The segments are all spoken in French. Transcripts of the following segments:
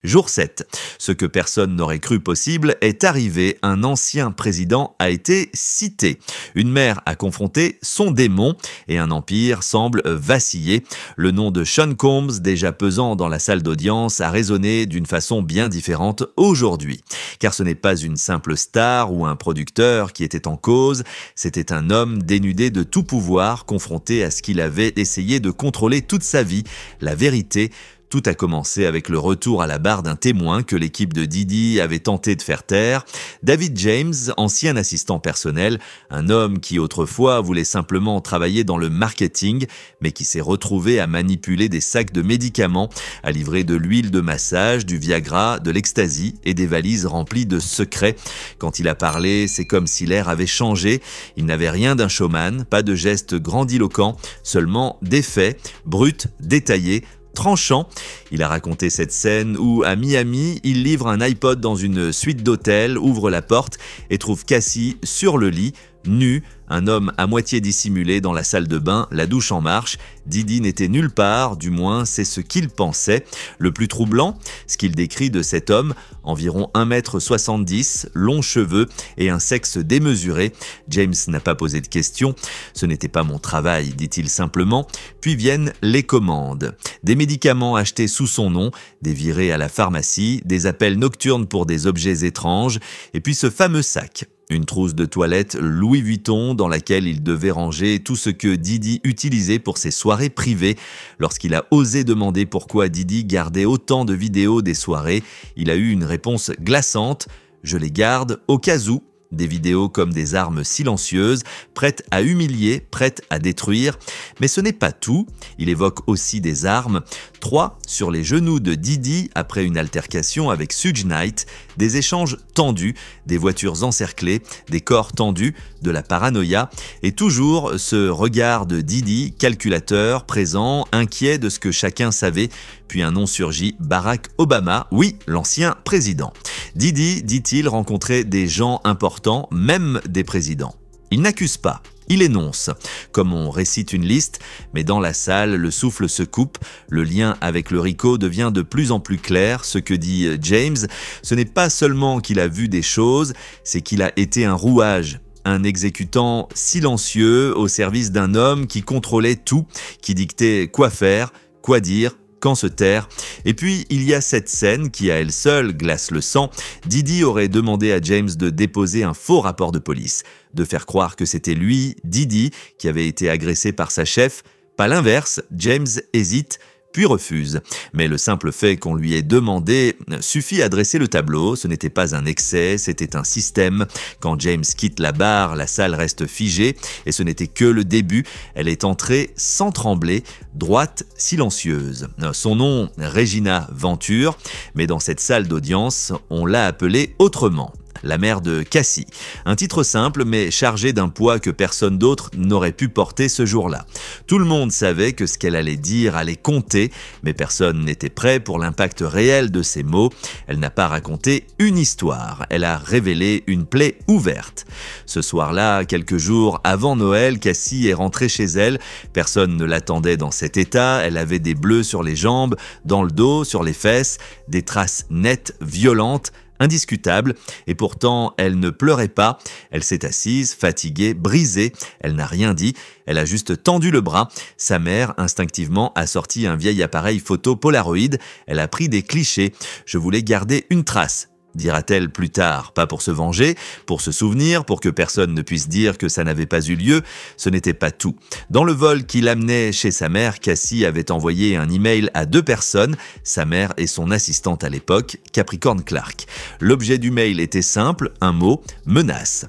Jour 7. Ce que personne n'aurait cru possible est arrivé. Un ancien président a été cité. Une mère a confronté son démon et un empire semble vaciller. Le nom de Sean Combs, déjà pesant dans la salle d'audience, a résonné d'une façon bien différente aujourd'hui. Car ce n'est pas une simple star ou un producteur qui était en cause, c'était un homme dénudé de tout pouvoir, confronté à ce qu'il avait essayé de contrôler toute sa vie, la vérité. Tout a commencé avec le retour à la barre d'un témoin que l'équipe de Diddy avait tenté de faire taire. David James, ancien assistant personnel, un homme qui autrefois voulait simplement travailler dans le marketing, mais qui s'est retrouvé à manipuler des sacs de médicaments, à livrer de l'huile de massage, du Viagra, de l'ecstasy et des valises remplies de secrets. Quand il a parlé, c'est comme si l'air avait changé. Il n'avait rien d'un showman, pas de gestes grandiloquents, seulement des faits, bruts, détaillés, tranchant. Il a raconté cette scène où, à Miami, il livre un iPod dans une suite d'hôtel, ouvre la porte et trouve Cassie sur le lit, nue, un homme à moitié dissimulé dans la salle de bain, la douche en marche. Diddy n'était nulle part, du moins c'est ce qu'il pensait. Le plus troublant, ce qu'il décrit de cet homme, environ 1,70 m, longs cheveux et un sexe démesuré. James n'a pas posé de questions. Ce n'était pas mon travail, dit-il simplement. Puis viennent les commandes. Des médicaments achetés sous son nom, des virées à la pharmacie, des appels nocturnes pour des objets étranges, et puis ce fameux sac. Une trousse de toilette Louis Vuitton dans laquelle il devait ranger tout ce que Diddy utilisait pour ses soirées privées. Lorsqu'il a osé demander pourquoi Diddy gardait autant de vidéos des soirées, il a eu une réponse glaçante « Je les garde au cas où ». Des vidéos comme des armes silencieuses, prêtes à humilier, prêtes à détruire. Mais ce n'est pas tout, il évoque aussi des armes. 3 sur les genoux de Diddy après une altercation avec Suge Knight, des échanges tendus, des voitures encerclées, des corps tendus, de la paranoïa et toujours ce regard de Diddy, calculateur, présent, inquiet de ce que chacun savait. Puis un nom surgit, Barack Obama, oui, l'ancien président. Diddy, dit-il, rencontrait des gens importants, même des présidents. Il n'accuse pas, il énonce, comme on récite une liste, mais dans la salle, le souffle se coupe, le lien avec le RICO devient de plus en plus clair. Ce que dit James, ce n'est pas seulement qu'il a vu des choses, c'est qu'il a été un rouage. Un exécutant silencieux au service d'un homme qui contrôlait tout, qui dictait quoi faire, quoi dire, quand se taire. Et puis, il y a cette scène qui, à elle seule, glace le sang. Diddy aurait demandé à James de déposer un faux rapport de police, de faire croire que c'était lui, Diddy, qui avait été agressé par sa chef. Pas l'inverse, James hésite, puis refuse. Mais le simple fait qu'on lui ait demandé suffit à dresser le tableau. Ce n'était pas un excès, c'était un système. Quand James quitte la barre, la salle reste figée et ce n'était que le début. Elle est entrée sans trembler, droite, silencieuse. Son nom, Regina Venture, mais dans cette salle d'audience, on l'a appelée autrement. La mère de Cassie. Un titre simple mais chargé d'un poids que personne d'autre n'aurait pu porter ce jour-là. Tout le monde savait que ce qu'elle allait dire allait compter, mais personne n'était prêt pour l'impact réel de ces mots. Elle n'a pas raconté une histoire, elle a révélé une plaie ouverte. Ce soir-là, quelques jours avant Noël, Cassie est rentrée chez elle. Personne ne l'attendait dans cet état, elle avait des bleus sur les jambes, dans le dos, sur les fesses, des traces nettes, violentes, indiscutable, et pourtant elle ne pleurait pas, elle s'est assise, fatiguée, brisée, elle n'a rien dit, elle a juste tendu le bras. Sa mère, instinctivement, a sorti un vieil appareil photo Polaroid, elle a pris des clichés. Je voulais garder une trace, dira-t-elle plus tard, pas pour se venger, pour se souvenir, pour que personne ne puisse dire que ça n'avait pas eu lieu. Ce n'était pas tout. Dans le vol qui l'amenait chez sa mère, Cassie avait envoyé un email à 2 personnes, sa mère et son assistante à l'époque, Capricorn Clark. L'objet du mail était simple, un mot, menace.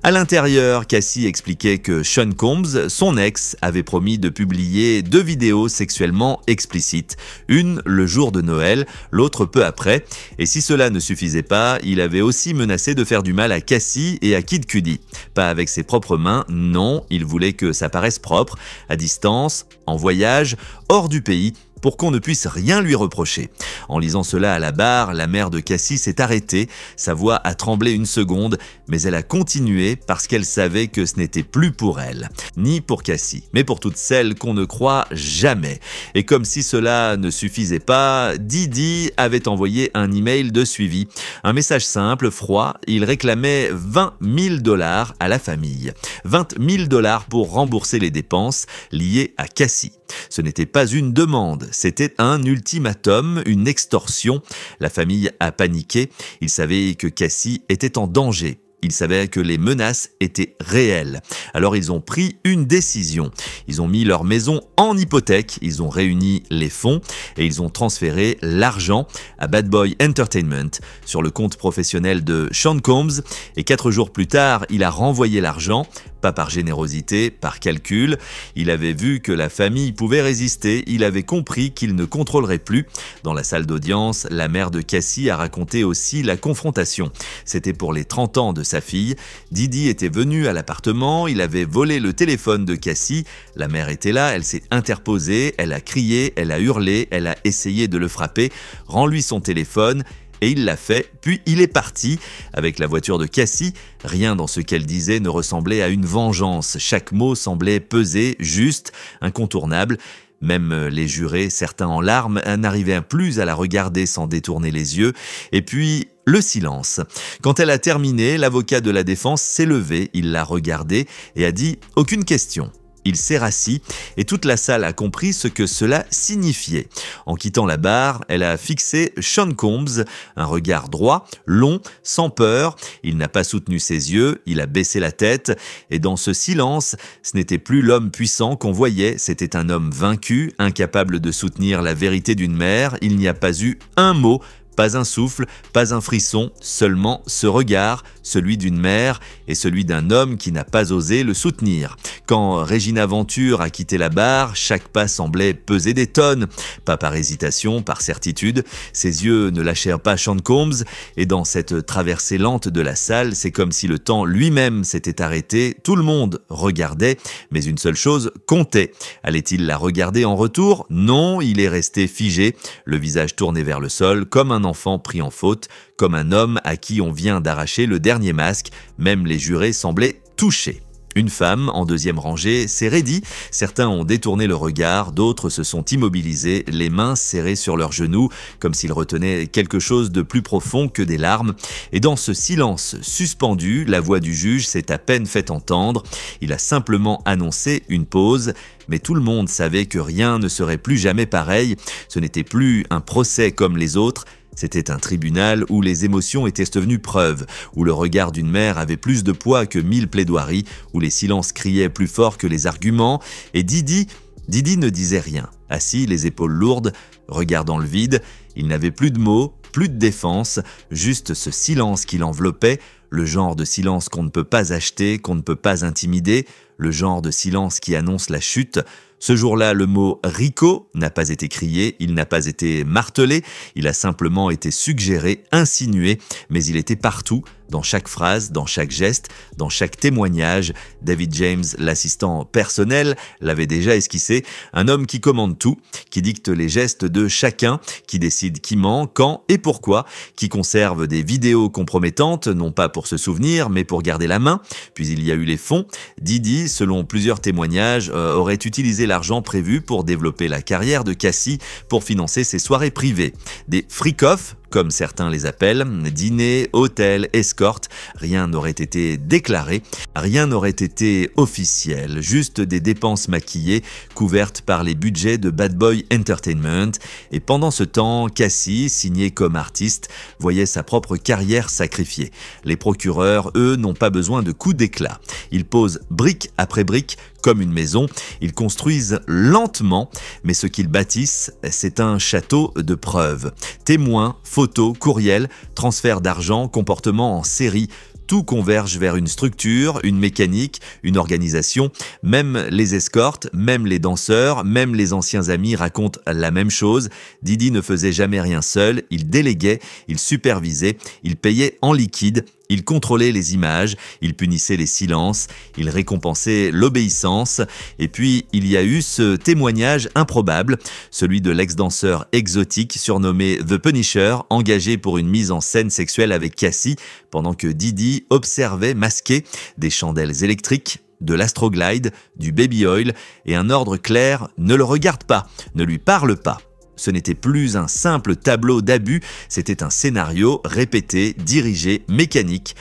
À l'intérieur, Cassie expliquait que Sean Combs, son ex, avait promis de publier 2 vidéos sexuellement explicites. Une le jour de Noël, l'autre peu après. Et si cela ne suffisait pas, il avait aussi menacé de faire du mal à Cassie et à Kid Cudi. Pas avec ses propres mains, non, il voulait que ça paraisse propre, à distance, en voyage, hors du pays, pour qu'on ne puisse rien lui reprocher. En lisant cela à la barre, la mère de Cassie s'est arrêtée, sa voix a tremblé une seconde, mais elle a continué parce qu'elle savait que ce n'était plus pour elle, ni pour Cassie, mais pour toutes celles qu'on ne croit jamais. Et comme si cela ne suffisait pas, Didi avait envoyé un email de suivi. Un message simple, froid, il réclamait 20 000 $ à la famille. 20 000 $ pour rembourser les dépenses liées à Cassie. Ce n'était pas une demande, c'était un ultimatum, une extorsion. La famille a paniqué, ils savaient que Cassie était en danger. Ils savaient que les menaces étaient réelles. Alors ils ont pris une décision. Ils ont mis leur maison en hypothèque, ils ont réuni les fonds et ils ont transféré l'argent à Bad Boy Entertainment sur le compte professionnel de Sean Combs. Et 4 jours plus tard, il a renvoyé l'argent, pas par générosité, par calcul. Il avait vu que la famille pouvait résister, il avait compris qu'il ne contrôlerait plus. Dans la salle d'audience, la mère de Cassie a raconté aussi la confrontation. C'était pour les 30 ans de sa fille. Didi était venu à l'appartement, il avait volé le téléphone de Cassie. La mère était là, elle s'est interposée, elle a crié, elle a hurlé, elle a essayé de le frapper. Rends-lui son téléphone. Et il l'a fait, puis il est parti. Avec la voiture de Cassie, rien dans ce qu'elle disait ne ressemblait à une vengeance. Chaque mot semblait peser, juste, incontournable. Même les jurés, certains en larmes, n'arrivaient plus à la regarder sans détourner les yeux. Et puis, le silence. Quand elle a terminé, l'avocat de la défense s'est levé, il l'a regardée et a dit « Aucune question ». Il s'est rassis et toute la salle a compris ce que cela signifiait. En quittant la barre, elle a fixé Sean Combs, un regard droit, long, sans peur. Il n'a pas soutenu ses yeux, il a baissé la tête. Et dans ce silence, ce n'était plus l'homme puissant qu'on voyait, c'était un homme vaincu, incapable de soutenir la vérité d'une mère. Il n'y a pas eu un mot. Pas un souffle, pas un frisson, seulement ce regard, celui d'une mère et celui d'un homme qui n'a pas osé le soutenir. Quand Regina Venture a quitté la barre, chaque pas semblait peser des tonnes. Pas par hésitation, par certitude. Ses yeux ne lâchèrent pas Sean Combs et dans cette traversée lente de la salle, c'est comme si le temps lui-même s'était arrêté. Tout le monde regardait, mais une seule chose comptait. Allait-il la regarder en retour? Non, il est resté figé, le visage tourné vers le sol, comme un enfant pris en faute, comme un homme à qui on vient d'arracher le dernier masque. Même les jurés semblaient touchés. Une femme, en deuxième rangée, s'est raidie. Certains ont détourné le regard, d'autres se sont immobilisés, les mains serrées sur leurs genoux, comme s'ils retenaient quelque chose de plus profond que des larmes. Et dans ce silence suspendu, la voix du juge s'est à peine fait entendre. Il a simplement annoncé une pause. Mais tout le monde savait que rien ne serait plus jamais pareil. Ce n'était plus un procès comme les autres. C'était un tribunal où les émotions étaient devenues preuve, où le regard d'une mère avait plus de poids que 1000 plaidoiries, où les silences criaient plus fort que les arguments, et Didi ne disait rien. Assis, les épaules lourdes, regardant le vide, il n'avait plus de mots, plus de défense, juste ce silence qui l'enveloppait, le genre de silence qu'on ne peut pas acheter, qu'on ne peut pas intimider, le genre de silence qui annonce la chute. Ce jour-là, le mot « RICO » n'a pas été crié, il n'a pas été martelé, il a simplement été suggéré, insinué, mais il était partout, dans chaque phrase, dans chaque geste, dans chaque témoignage. David James, l'assistant personnel, l'avait déjà esquissé, un homme qui commande tout, qui dicte les gestes de chacun, qui décide qui ment, quand et pourquoi, qui conserve des vidéos compromettantes, non pas pour se souvenir, mais pour garder la main. Puis il y a eu les fonds. Didi, selon plusieurs témoignages, aurait utilisé l'argent prévu pour développer la carrière de Cassie, pour financer ses soirées privées. Des freak-offs, comme certains les appellent, dîner, hôtel, escorte, rien n'aurait été déclaré, rien n'aurait été officiel, juste des dépenses maquillées couvertes par les budgets de Bad Boy Entertainment. Et pendant ce temps, Cassie, signée comme artiste, voyait sa propre carrière sacrifiée. Les procureurs, eux, n'ont pas besoin de coups d'éclat. Ils posent brique après brique comme une maison, ils construisent lentement, mais ce qu'ils bâtissent, c'est un château de preuves. Témoins, photos, courriels, transferts d'argent, comportements en série, tout converge vers une structure, une mécanique, une organisation. Même les escortes, même les danseurs, même les anciens amis racontent la même chose. Didi ne faisait jamais rien seul, il déléguait, il supervisait, il payait en liquide. Il contrôlait les images, il punissait les silences, il récompensait l'obéissance. Et puis, il y a eu ce témoignage improbable, celui de l'ex-danseur exotique surnommé The Punisher, engagé pour une mise en scène sexuelle avec Cassie, pendant que Didi observait masqué des chandelles électriques, de l'astroglide, du baby oil et un ordre clair « ne le regarde pas, ne lui parle pas ». Ce n'était plus un simple tableau d'abus, c'était un scénario répété, dirigé, mécanique.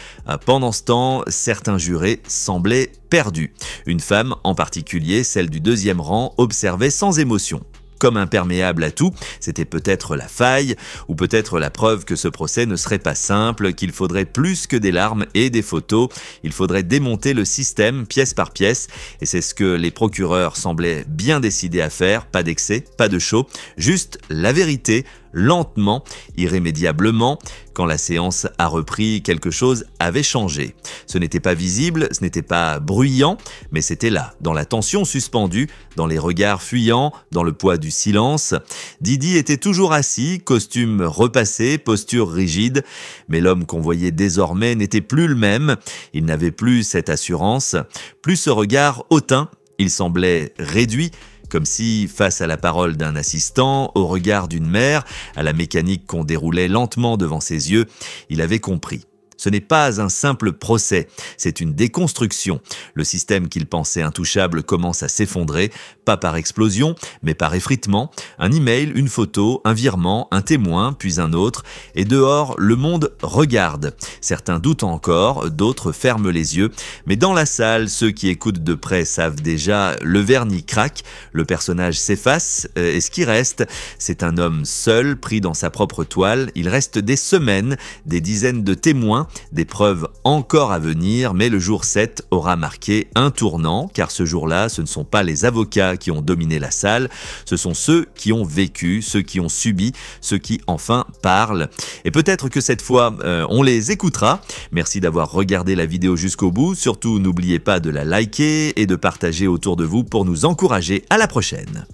Pendant ce temps, certains jurés semblaient perdus. Une femme, en particulier celle du deuxième rang, observait sans émotion. Comme imperméable à tout, c'était peut-être la faille, ou peut-être la preuve que ce procès ne serait pas simple, qu'il faudrait plus que des larmes et des photos, il faudrait démonter le système pièce par pièce, et c'est ce que les procureurs semblaient bien décidés à faire, pas d'excès, pas de show, juste la vérité, lentement, irrémédiablement. Quand la séance a repris, quelque chose avait changé. Ce n'était pas visible, ce n'était pas bruyant, mais c'était là, dans la tension suspendue, dans les regards fuyants, dans le poids du silence. Didi était toujours assis, costume repassé, posture rigide, mais l'homme qu'on voyait désormais n'était plus le même. Il n'avait plus cette assurance, plus ce regard hautain. Il semblait réduit, comme si, face à la parole d'un assistant, au regard d'une mère, à la mécanique qu'on déroulait lentement devant ses yeux, il avait compris. Ce n'est pas un simple procès, c'est une déconstruction. Le système qu'il pensait intouchable commence à s'effondrer, pas par explosion, mais par effritement. Un email, une photo, un virement, un témoin, puis un autre. Et dehors, le monde regarde. Certains doutent encore, d'autres ferment les yeux. Mais dans la salle, ceux qui écoutent de près savent déjà, le vernis craque, le personnage s'efface, et ce qui reste, c'est un homme seul, pris dans sa propre toile. Il reste des semaines, des dizaines de témoins, des preuves encore à venir, mais le jour 7 aura marqué un tournant, car ce jour-là, ce ne sont pas les avocats qui ont dominé la salle, ce sont ceux qui ont vécu, ceux qui ont subi, ceux qui enfin parlent. Et peut-être que cette fois, on les écoutera. Merci d'avoir regardé la vidéo jusqu'au bout. Surtout, n'oubliez pas de la liker et de partager autour de vous pour nous encourager. À la prochaine.